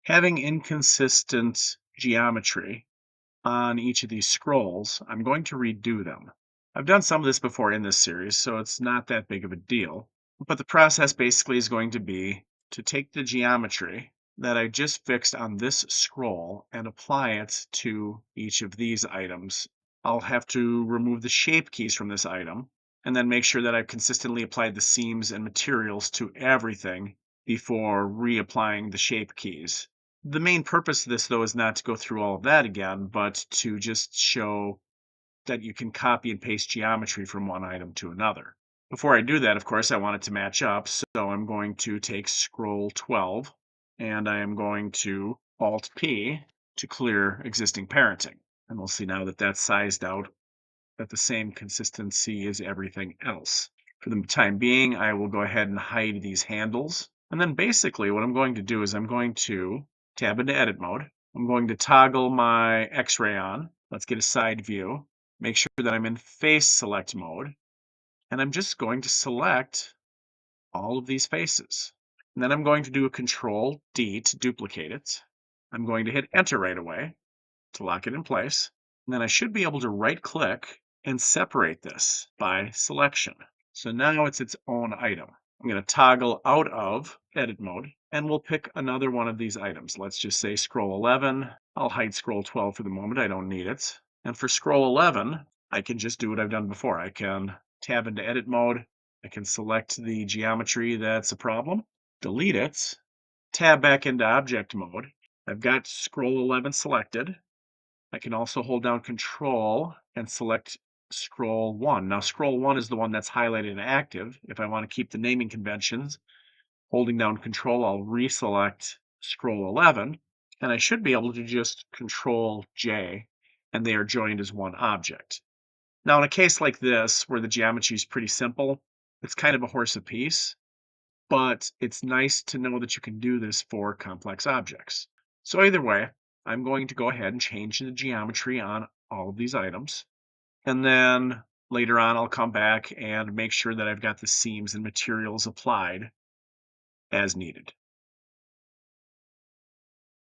Having inconsistent geometry on each of these scrolls, I'm going to redo them. I've done some of this before in this series, so it's not that big of a deal. But the process basically is going to be to take the geometry that I just fixed on this scroll and apply it to each of these items. I'll have to remove the shape keys from this item and then make sure that I've consistently applied the seams and materials to everything before reapplying the shape keys. The main purpose of this, though, is not to go through all of that again, but to just show that you can copy and paste geometry from one item to another. Before I do that, of course, I want it to match up, so I'm going to take scroll 12 and I am going to Alt P to clear existing parenting. And we'll see now that that's sized out at the same consistency as everything else. For the time being, I will go ahead and hide these handles. And then basically what I'm going to do is I'm going to tab into edit mode. I'm going to toggle my X-ray on. Let's get a side view. Make sure that I'm in face select mode. And I'm just going to select all of these faces. And then I'm going to do a Control D to duplicate it. I'm going to hit enter right away to lock it in place. And then I should be able to right click and separate this by selection. So now it's its own item. I'm going to toggle out of edit mode and we'll pick another one of these items. Let's just say scroll 11. I'll hide scroll 12 for the moment. I don't need it. And for scroll 11, I can just do what I've done before. I can tab into edit mode. I can select the geometry that's a problem, delete it, tab back into object mode. I've got scroll 11 selected. I can also hold down Control and select scroll 1. Now, scroll 1 is the one that's highlighted and active. If I want to keep the naming conventions, holding down Control, I'll reselect scroll 11, and I should be able to just Control J, and they are joined as one object. Now, in a case like this, where the geometry is pretty simple, it's kind of a horse apiece, but it's nice to know that you can do this for complex objects. So either way, I'm going to go ahead and change the geometry on all of these items. And then later on, I'll come back and make sure that I've got the seams and materials applied as needed.